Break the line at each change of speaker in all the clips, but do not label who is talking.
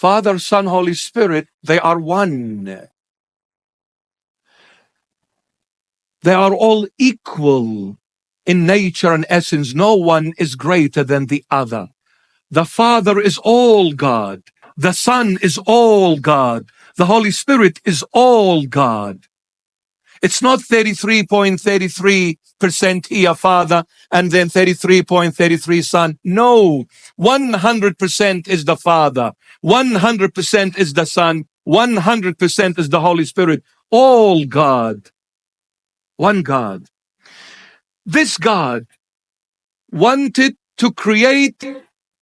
Father, Son, Holy Spirit, they are one. They are all equal in nature and essence. No one is greater than the other. The Father is all God. The Son is all God. The Holy Spirit is all God. It's not 33.33% here, Father, and then 33.33 Son. No, 100% is the Father. 100% is the Son. 100% is the Holy Spirit. All God. One God. This God wanted to create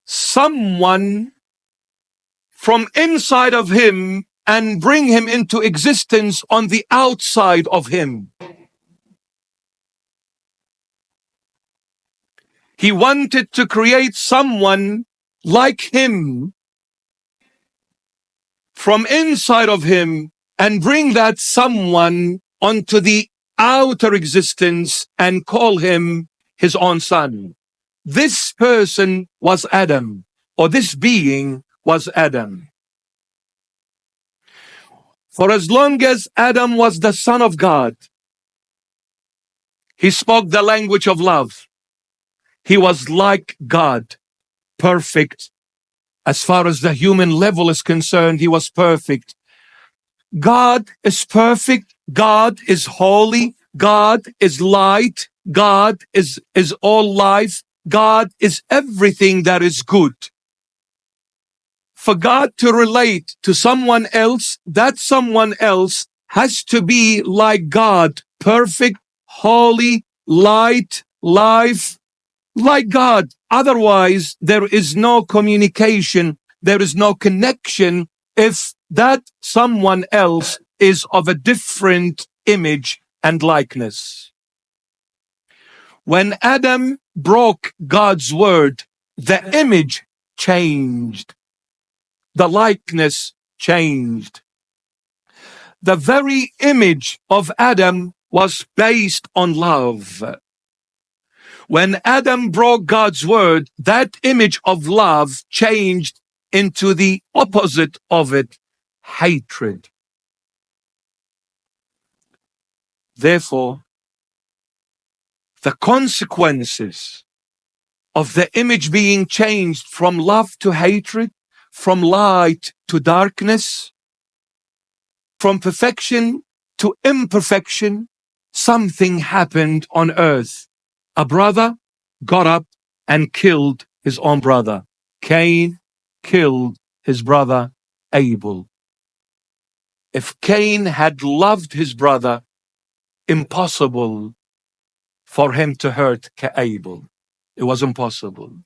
someone from inside of him and bring him into existence on the outside of him. He wanted to create someone like him from inside of him and bring that someone onto the outer existence and call him his own son. This person was Adam, or this being was Adam. For as long as Adam was the Son of God, he spoke the language of love. He was like God, perfect. As far as the human level is concerned, he was perfect. God is perfect. God is holy. God is light. God is all life. God is everything that is good. For God to relate to someone else, that someone else has to be like God, perfect, holy, light, life, like God. Otherwise, there is no communication, there is no connection if that someone else is of a different image and likeness. When Adam broke God's word, the image changed. The likeness changed. The very image of Adam was based on love. When Adam broke God's word, that image of love changed into the opposite of it, hatred. Therefore, the consequences of the image being changed from love to hatred, from light to darkness, from perfection to imperfection, something happened on earth. A brother got up and killed his own brother. Cain killed his brother Abel. If Cain had loved his brother, impossible for him to hurt Abel. It was impossible.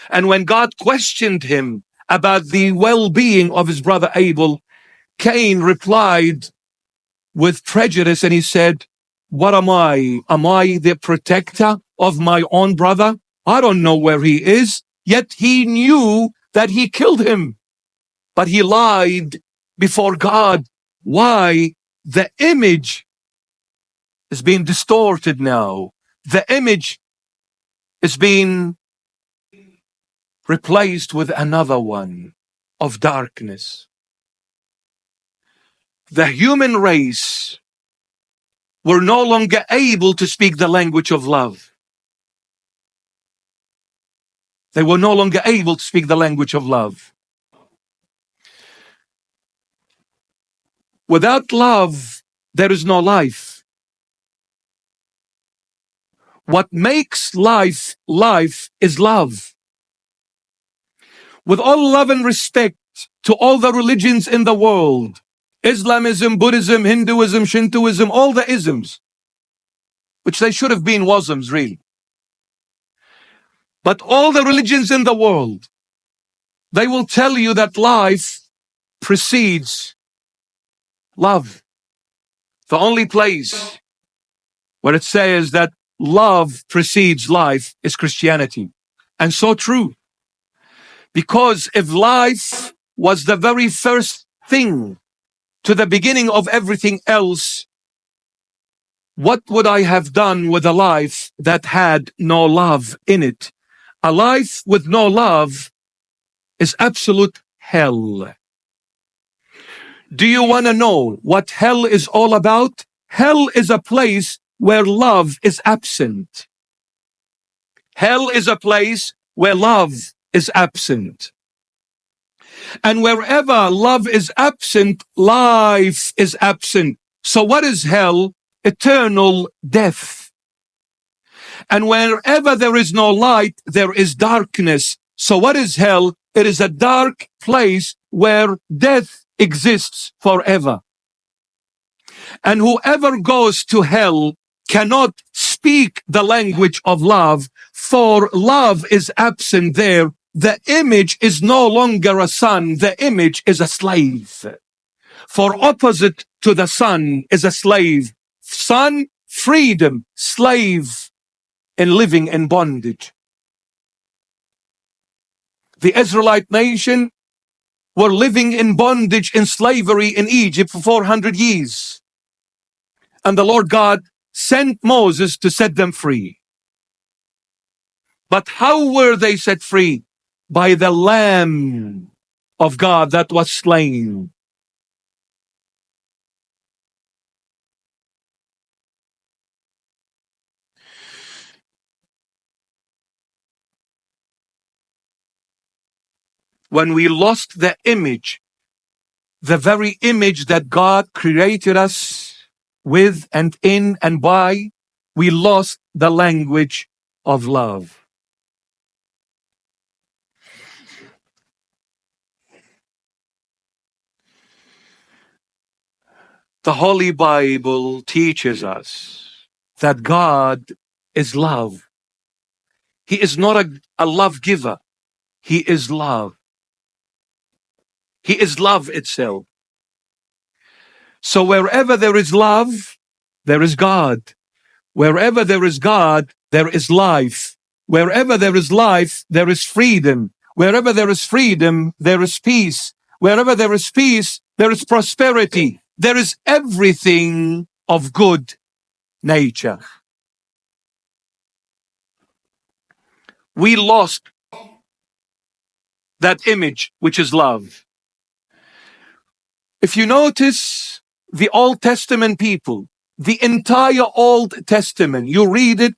And when God questioned him about the well-being of his brother Abel, Cain replied with prejudice and he said, what am I? Am I the protector of my own brother? I don't know where he is. Yet he knew that he killed him. But he lied before God. Why? The image is being distorted now. The image is being replaced with another one of darkness. The human race were no longer able to speak the language of love. They were no longer able to speak the language of love. Without love, there is no life. What makes life life is love. With all love and respect to all the religions in the world, Islamism, Buddhism, Hinduism, Shintoism, all the isms, which they should have been wasms really. But all the religions in the world, they will tell you that life precedes love. The only place where it says that love precedes life is Christianity. And so true. Because if life was the very first thing to the beginning of everything else, what would I have done with a life that had no love in it? A life with no love is absolute hell. Do you want to know what hell is all about? Hell is a place where love is absent. Hell is a place where love is absent. And wherever love is absent, life is absent. So what is hell? Eternal death. And wherever there is no light, there is darkness. So what is hell? It is a dark place where death exists forever. And whoever goes to hell cannot speak the language of love, for love is absent there. The image is no longer a son, the image is a slave. For opposite to the son is a slave. Son, freedom, slave, in living in bondage. The Israelite nation were living in bondage, in slavery in Egypt for 400 years. And the Lord God sent Moses to set them free. But how were they set free? By the Lamb of God that was slain. When we lost the image, the very image that God created us with and in and by, we lost the language of love. The Holy Bible teaches us that God is love. He is not a love giver. He is love. He is love itself. So wherever there is love, there is God. Wherever there is God, there is life. Wherever there is life, there is freedom. Wherever there is freedom, there is peace. Wherever there is peace, there is prosperity. There is everything of good nature. We lost that image, which is love. If you notice the Old Testament people, the entire Old Testament, you read it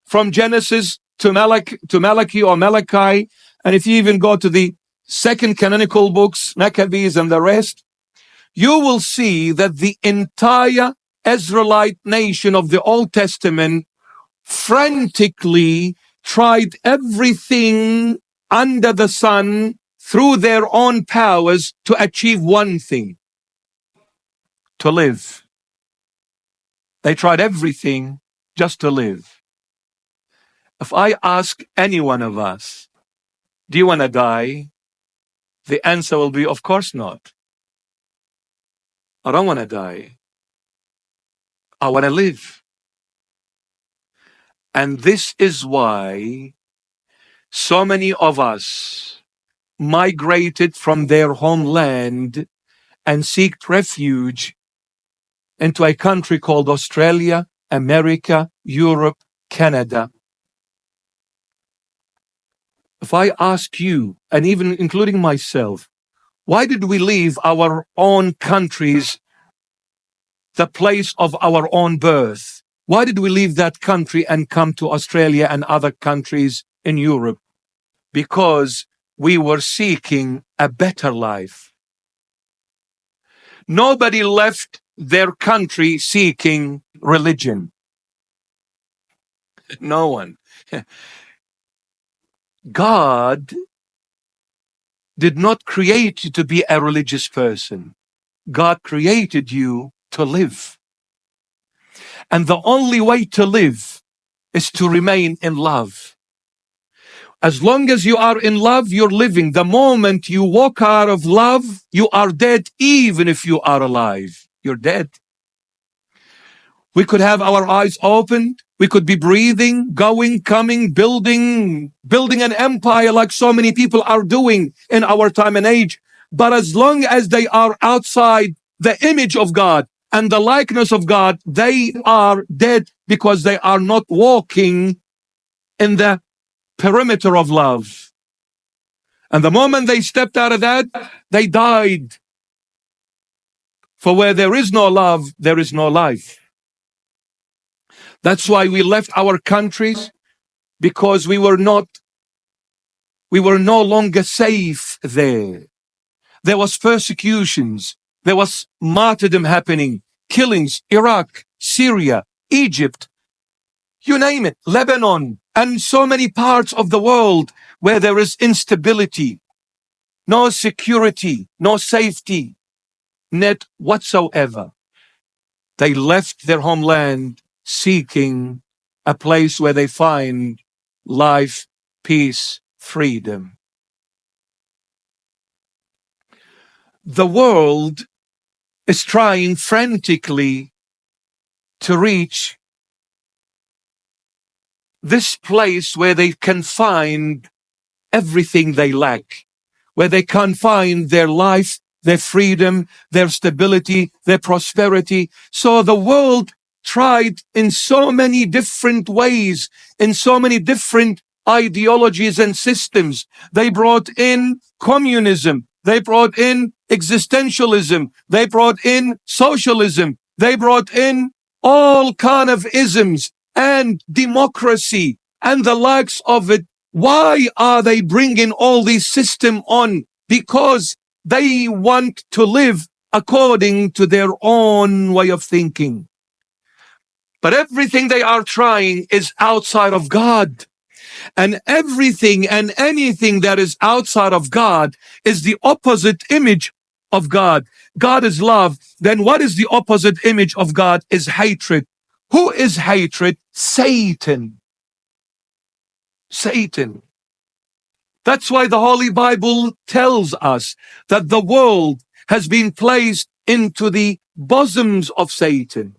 from Genesis to Malachi or Malachi, and if you even go to the second canonical books, Maccabees and the rest, you will see that the entire Israelite nation of the Old Testament frantically tried everything under the sun through their own powers to achieve one thing: to live. They tried everything just to live. If I ask any one of us, do you want to die? The answer will be, of course not. I don't want to die. I want to live. And this is why so many of us migrated from their homeland and seeked refuge into a country called Australia, America, Europe, Canada. If I ask you, and even including myself, why did we leave our own countries, the place of our own birth? Why did we leave that country and come to Australia and other countries in Europe? Because we were seeking a better life. Nobody left their country seeking religion. No one. God did not create you to be a religious person. God created you to live. And the only way to live is to remain in love. As long as you are in love, you're living. The moment you walk out of love, you are dead. Even if you are alive, you're dead. We could have our eyes opened. We could be breathing, going, coming, building an empire like so many people are doing in our time and age. But as long as they are outside the image of God and the likeness of God, they are dead, because they are not walking in the perimeter of love. And the moment they stepped out of that, they died. For where there is no love, there is no life. That's why we left our countries, because we were no longer safe there. There was persecutions, there was martyrdom happening, killings, Iraq, Syria, Egypt, you name it, Lebanon, and so many parts of the world where there is instability, no security, no safety net whatsoever. They left their homeland seeking a place where they find life, peace, freedom. The world is trying frantically to reach this place where they can find everything they lack, where they can find their life, their freedom, their stability, their prosperity. So the world tried in so many different ways, in so many different ideologies and systems. They brought in communism. They brought in existentialism. They brought in socialism. They brought in all kind of isms and democracy and the likes of it. Why are they bringing all these systems on? Because they want to live according to their own way of thinking. But everything they are trying is outside of God. And everything and anything that is outside of God is the opposite image of God. God is love. Then what is the opposite image of God? Is hatred. Who is hatred? Satan. Satan. That's why the Holy Bible tells us that the world has been placed into the bosoms of Satan.